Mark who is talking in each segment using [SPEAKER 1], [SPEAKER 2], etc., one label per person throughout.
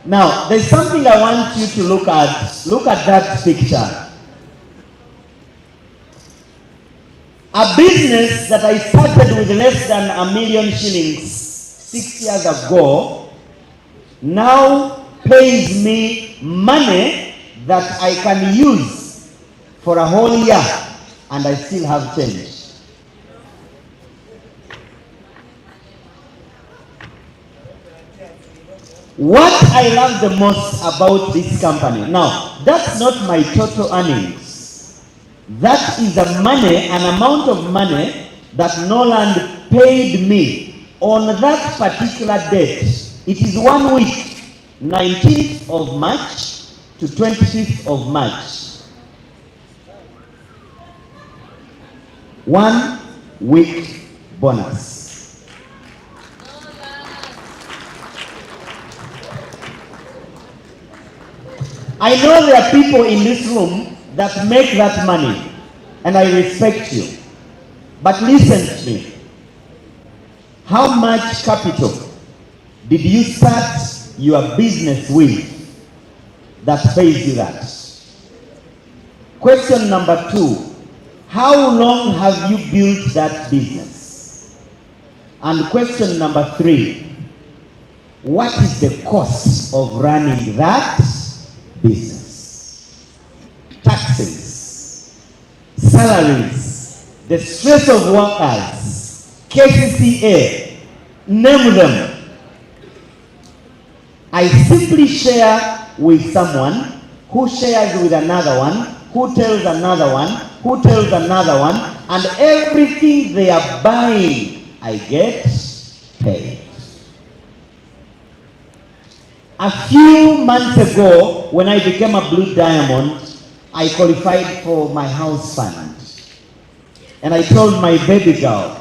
[SPEAKER 1] Now, there's something I want you to look at. Look at that picture. A business that I started with less than $1 million 6 years ago now pays me money that I can use for a whole year and I still have change. What I love the most about this company, now, that's not my total earnings. That is the money, an amount of money that NORLAND paid me on that particular date. It is 1 week, 19th of March to 25th of March. 1 week bonus. I know there are people in this room that make that money, and I respect you. But listen to me. How much capital did you start your business with that pays you that? Question number 2, how long have you built that business? And question number 3, what is the cost of running that business? Taxes, salaries, the stress of workers, KCCA, name them. I simply share with someone who shares with another one, who tells another one, who tells another one, and everything they are buying, I get paid. A few months ago, when I became a Blue Diamond, I qualified for my house fund. And I told my baby girl,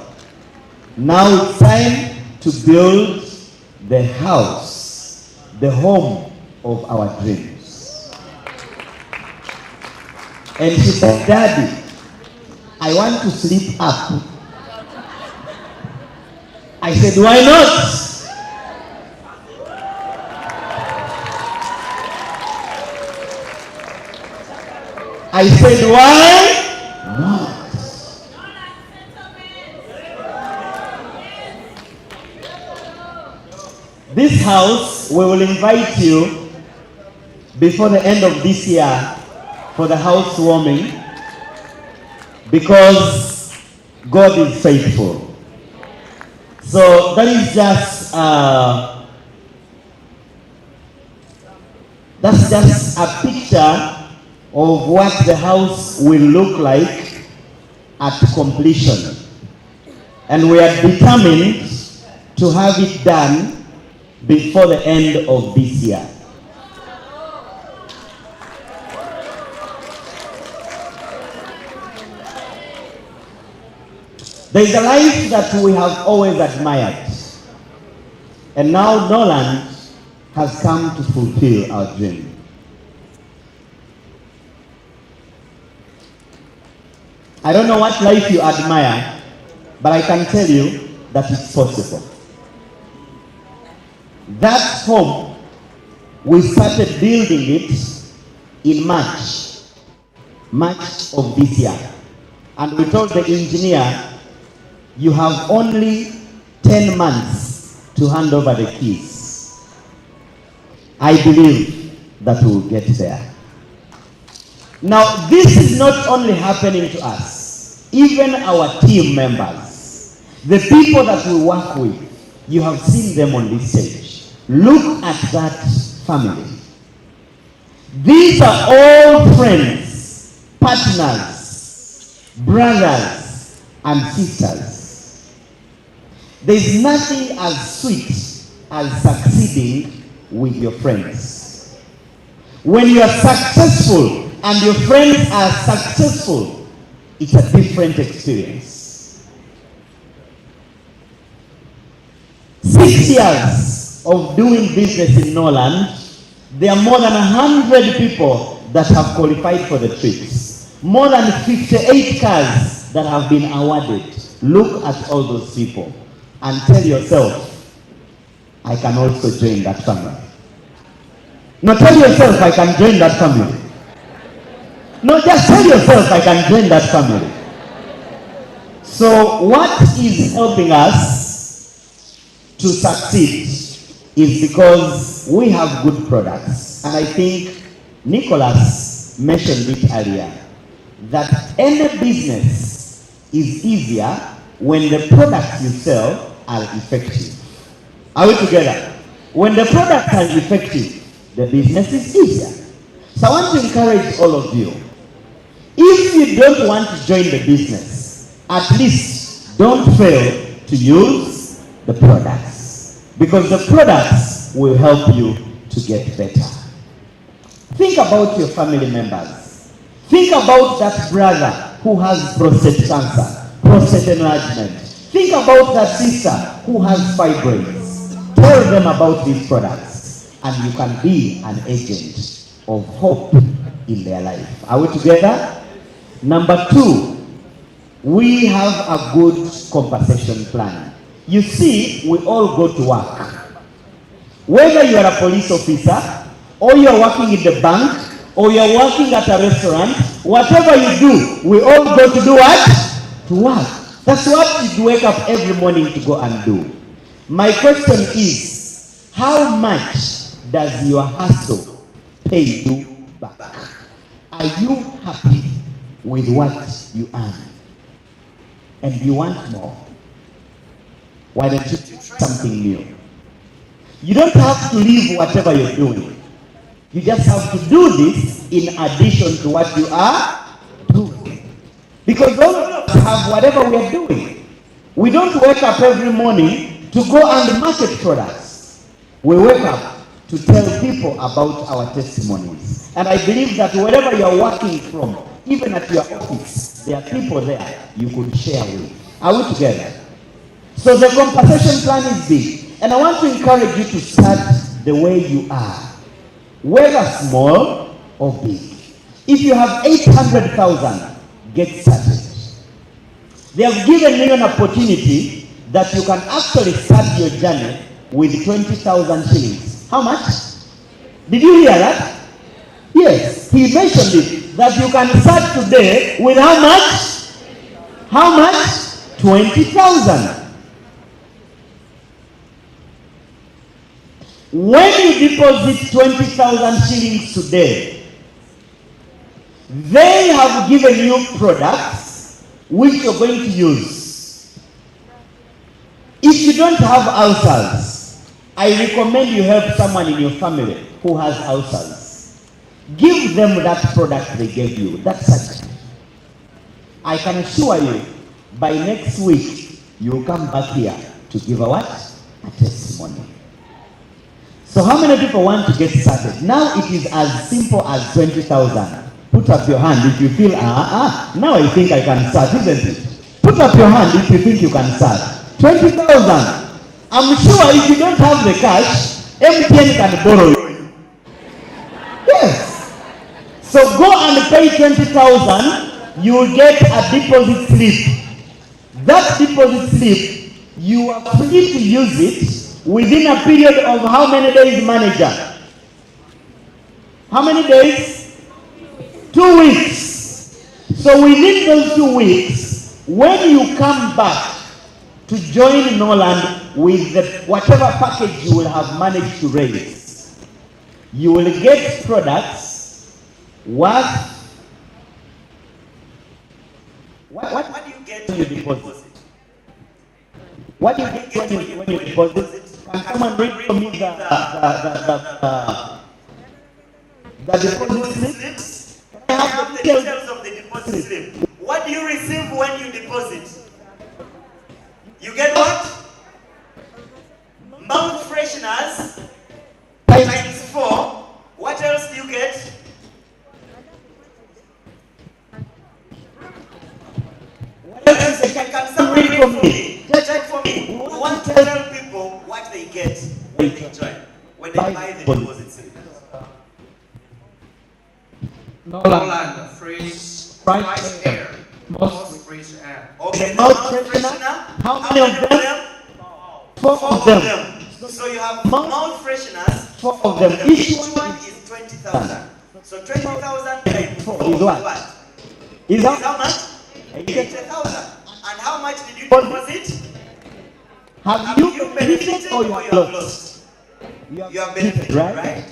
[SPEAKER 1] now it's time to build the house, the home of our dreams. And she said, Daddy, I want to sleep up. I said, why not? I said, why not? This house, we will invite you before the end of this year for the housewarming, because God is faithful. So that is just that's just a picture of what the house will look like at completion. And we are determined to have it done before the end of this year. There is a life that we have always admired, and now NORLAND has come to fulfill our dream. I don't know what life you admire, but I can tell you that it's possible. That home, we started building it in March of this year. And we told the engineer, you have only 10 months to hand over the keys. I believe that we will get there. Now, this is not only happening to us, even our team members, the people that we work with, you have seen them on this stage. Look at that family. These are all friends, partners, brothers, and sisters. There is nothing as sweet as succeeding with your friends. When you are successful and your friends are successful, it's a different experience. 6 years of doing business in NORLAND, there are more than 100 people that have qualified for the trips. More than 58 cars that have been awarded. Look at all those people and tell yourself, I can also join that family. No, tell yourself, I can join that family. No, just tell yourself, I can join that family. So what is helping us to succeed is because we have good products. And I think Nicholas mentioned it earlier, that any business is easier when the products you sell are effective. Are we together? When the products are effective, the business is easier. So I want to encourage all of you, if you don't want to join the business, at least don't fail to use the products, because the products will help you to get better. Think about your family members. Think about that brother who has prostate cancer, prostate enlargement. Think about that sister who has fibroids. Tell them about these products, and you can be an agent of hope in their life. Are we together? Number 2, we have a good compensation plan. You see, we all go to work. Whether you are a police officer, or you are working in the bank, or you are working at a restaurant, whatever you do, we all go to do what? To work. That's what you wake up every morning to go and do. My question is, how much does your hustle pay you back? Are you happy with what you earn? And you want more? Why don't you try something new? You don't have to leave whatever you're doing. You just have to do this in addition to what you are doing. Because all of us have whatever we are doing. We don't wake up every morning to go and market products. We wake up to tell people about our testimonies. And I believe that wherever you are working from, even at your office, there are people there you could share with. Are we together? So the compensation plan is big. And I want to encourage you to start the way you are, whether small or big. If you have 800,000, get started. They have given you an opportunity that you can actually start your journey with 20,000 shillings. How much? Did you hear that? Yes, he mentioned it, that you can start today with how much? How much? 20,000. When you deposit 20,000 shillings today, they have given you products which you're going to use. If you don't have ulcers, I recommend you help someone in your family who has ulcers. Give them that product they gave you, that surgery. I can assure you, by next week, you'll come back here to give a what? A testimony. So how many people want to get started? Now it is as simple as 20,000. Put up your hand if you feel, now I think I can start, isn't it? Put up your hand if you think you can start. 20,000. I'm sure if you don't have the cash, MTN can borrow you. Yes. So go and pay 20,000, you will get a deposit slip. That deposit slip, you are free to use it within a period of how many days, manager? How many days? 2 weeks. So within those 2 weeks, when you come back to join NORLAND with whatever package you will have managed to raise, you will get products worth. What do you get when you deposit? What do you get when you deposit? Can someone read for me the deposit slip? Can I have the details of the deposit slip? What do you receive when you deposit? You get what? Mouth fresheners times 4. What else do you get? What else is it? Can someone read for me? Check for me. We want to tell people what they get when they join, when they buy the deposit slip.
[SPEAKER 2] NORLAND, fresh air. Most fresh air.
[SPEAKER 1] Okay, mouth freshener. How many of them? 4 of them.
[SPEAKER 2] So you have mouth fresheners.
[SPEAKER 1] 4 of them. Each one is
[SPEAKER 2] 20,000. So 20,000 times 4
[SPEAKER 1] is what?
[SPEAKER 2] Is how much? 80,000. And how much did you deposit?
[SPEAKER 1] Have you benefited or you have lost?
[SPEAKER 2] You have benefited, right?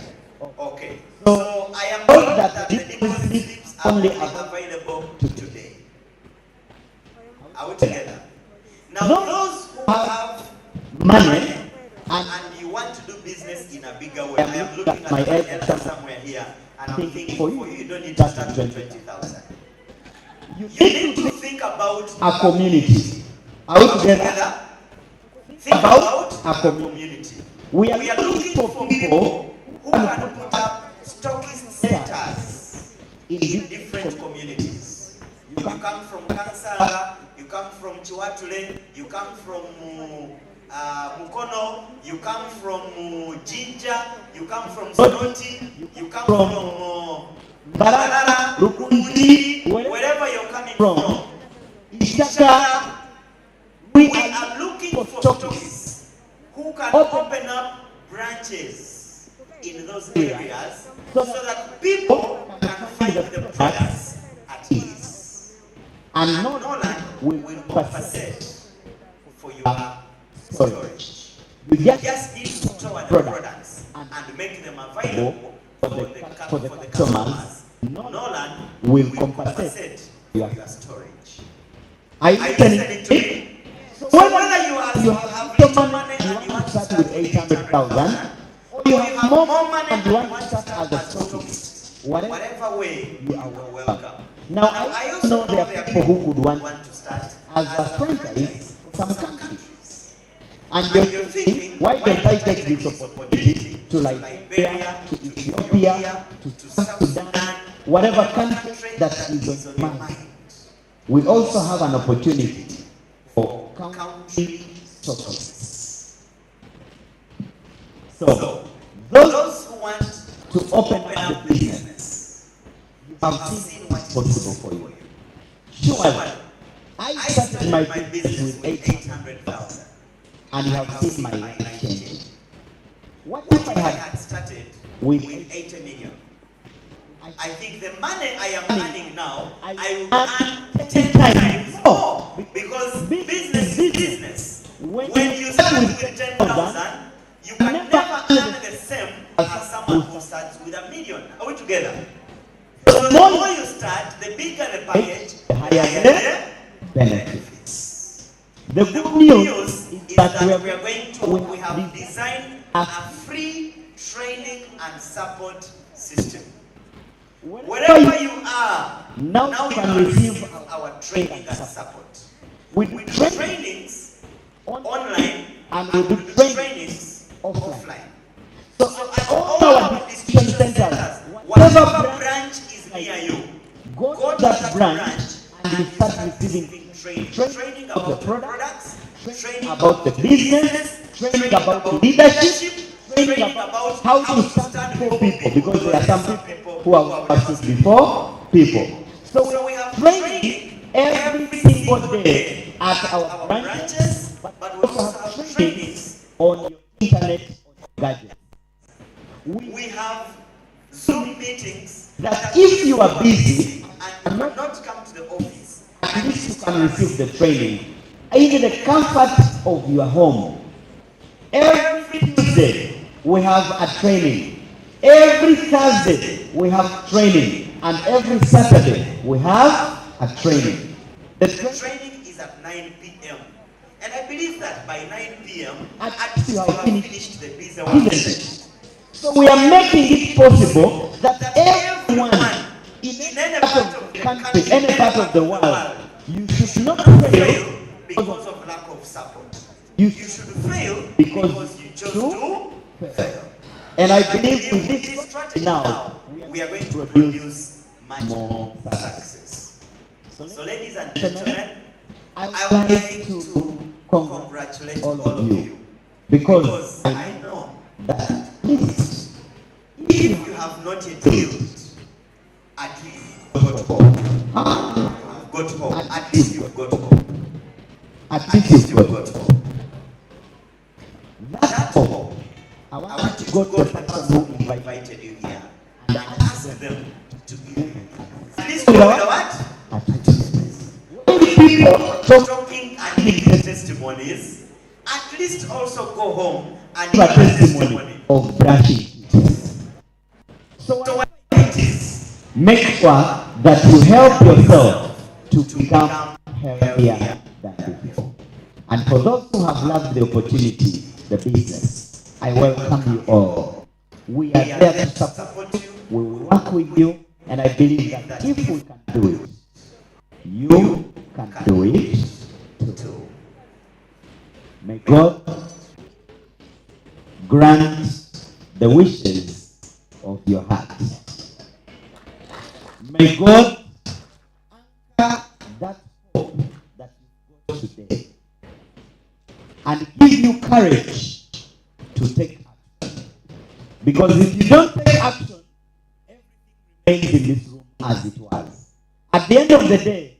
[SPEAKER 2] Okay. So I am
[SPEAKER 1] told
[SPEAKER 2] told
[SPEAKER 1] that
[SPEAKER 2] that
[SPEAKER 1] the
[SPEAKER 2] the deposit
[SPEAKER 1] deposit
[SPEAKER 2] slips are
[SPEAKER 1] only
[SPEAKER 2] only available today. Are we together? Now
[SPEAKER 1] No.
[SPEAKER 2] those who have
[SPEAKER 1] money
[SPEAKER 2] and you want to do business in a bigger way. I am looking at my elder somewhere here, and I'm thinking for you, you don't need to start with 20,000. You need to think about
[SPEAKER 1] a community. Are we together?
[SPEAKER 2] Think about a community.
[SPEAKER 1] We
[SPEAKER 2] We are looking for people who can put up stockist centers in different communities. You come from Kampala, you come from Chiwatule, you come from Mukono, you come from Jinja, you come from Sonoti, you come from Barara, Rukundi, wherever you're coming from. Ishaka, we are looking for stockists who can open up branches in those areas so that people can find the products at ease. And NORLAND will compensate for your storage. You just need to store the products and make them available for the customers. NORLAND will compensate for your storage.
[SPEAKER 1] Are you listening to me?
[SPEAKER 2] So whether you have little money and you want to start with 800,000, or you have more money and you want to start as a stockist, whatever way you are welcome.
[SPEAKER 1] Now I also know there are people who could want
[SPEAKER 2] to start
[SPEAKER 1] as a franchise for some countries. And you're thinking, why don't I take this opportunity to Liberia, to Ethiopia, to South Sudan, whatever country that is on my mind? We also have an opportunity for country stockists. So, those who want to open up the business, you have seen what's possible for you. Surely, I started my business with 800,000, and you have seen my life changing. What if I had started with 80 million? I think the money I am earning now, I will earn 10 times more, because business is business. When you start with 10,000, you can never earn the same as someone who starts with $1 million. Are we together? So the more you start, the bigger the package, the higher the benefits. The good news is that we have designed a free training and support system. Wherever you are, now you can receive our training and support. We do trainings online and we do trainings offline. So at all our distribution centers, whatever branch is near you, go to that branch and you start receiving training about the products, training about the business, training about leadership, training about how to stand before people, because there are some people who have stood before people. So we have training every single day at our branches, but we also have trainings on your internet gadgets. We have Zoom meetings that if you are busy and you cannot come to the office, at least you can receive the training in the comfort of your home. Every Tuesday we have a training. Every Thursday we have training. And every Saturday we have a training. The training is at 9 p.m. And I believe that by 9 p.m. at least you have finished the business. So we are making it possible that everyone in any part of the country, any part of the world, you should not fail because of lack of support. You should fail because you chose to fail. And I believe with this strategy now, we are going to produce much more success. So ladies and gentlemen, I would like to congratulate all of you, because I know that if you have not yet healed, at least you've got hope. You've got hope. At least you've got hope. At least you've got hope. That hope, I want to go to the person who invited you here
[SPEAKER 2] and ask them to give. At least with a what? People talking and giving testimonies, at least also go home and give a testimony
[SPEAKER 1] of brushing teeth. So what it is, make sure that you help yourself to become healthier than before. And for those who have loved the opportunity, the business, I welcome you all. We are there to support you, we will work with you, and I believe that if we can do it, you can do it too. May God grant the wishes of your heart. May God anchor that hope that you've got today and give you courage to take action. Because if you don't take action, everything remains in this room as it was. At the end of the day,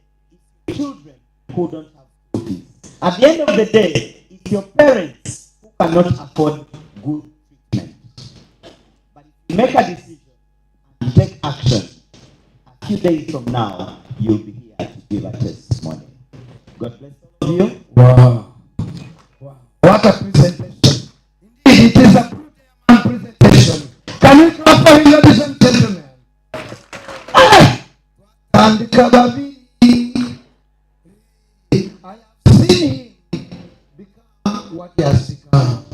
[SPEAKER 1] it's children who don't have school fees. At the end of the day, it's your parents who cannot afford good treatment. But if you make a decision and take action, a few days from now, you'll be here to give a testimony. God bless all of you.
[SPEAKER 3] Wow. Wow. What a presentation. Indeed, it is a brilliant presentation. Can we clap for him, ladies and gentlemen? And Kababi, I have seen him become what he has become.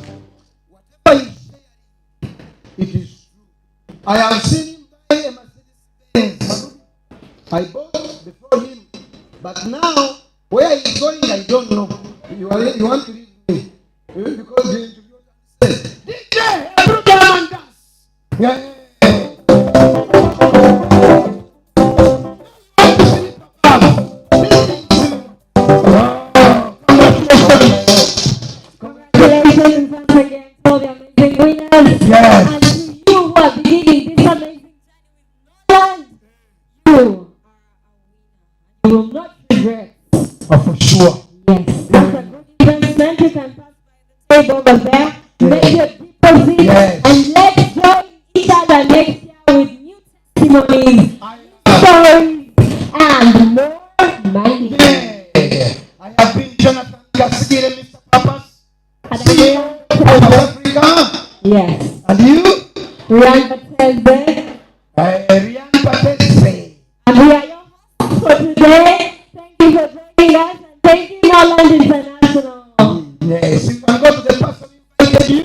[SPEAKER 3] Whatever he said, it is true. I have seen him buy a Mercedes-Benz. I bought before him, but now where he's going, I don't know. You want to leave me because the interview says, DJ, every time dance. Yeah.
[SPEAKER 4] Congratulations once again to all the amazing winners.
[SPEAKER 3] Yes.
[SPEAKER 4] And to you who are beginning this amazing journey with NORLAND, you will not regret.
[SPEAKER 3] Oh, for sure.
[SPEAKER 4] Yes. That's a good investment. You can pass by the table over there, make your deposit, and let's join each other next year with new testimonies, stories, and more money.
[SPEAKER 3] Yeah. I have been Jonathan Gasigire, Mr. Papas,
[SPEAKER 4] And
[SPEAKER 3] CEO of Africa.
[SPEAKER 4] yes.
[SPEAKER 3] And you?
[SPEAKER 4] Ryan Patel,
[SPEAKER 3] Rian Patese.
[SPEAKER 4] and we are your hosts for today. Thank you for joining us, and thank you, NORLAND International.
[SPEAKER 3] Yes, you can go to the person who invited you,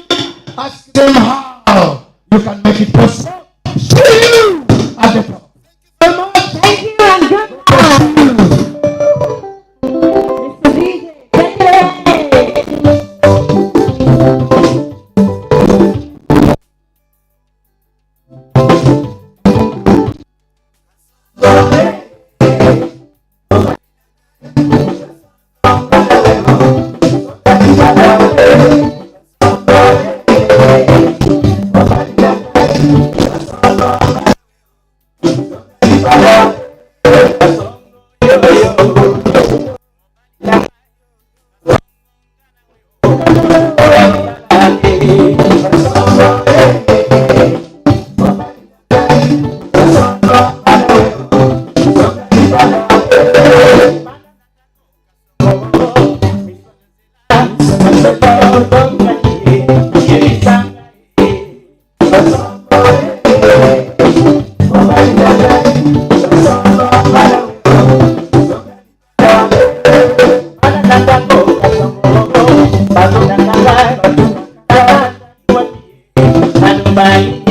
[SPEAKER 3] ask them how you can make it possible. See you at the top. Thank you very much.
[SPEAKER 4] Thank you and good night. Mr. DJ, take it away.
[SPEAKER 5] Bye.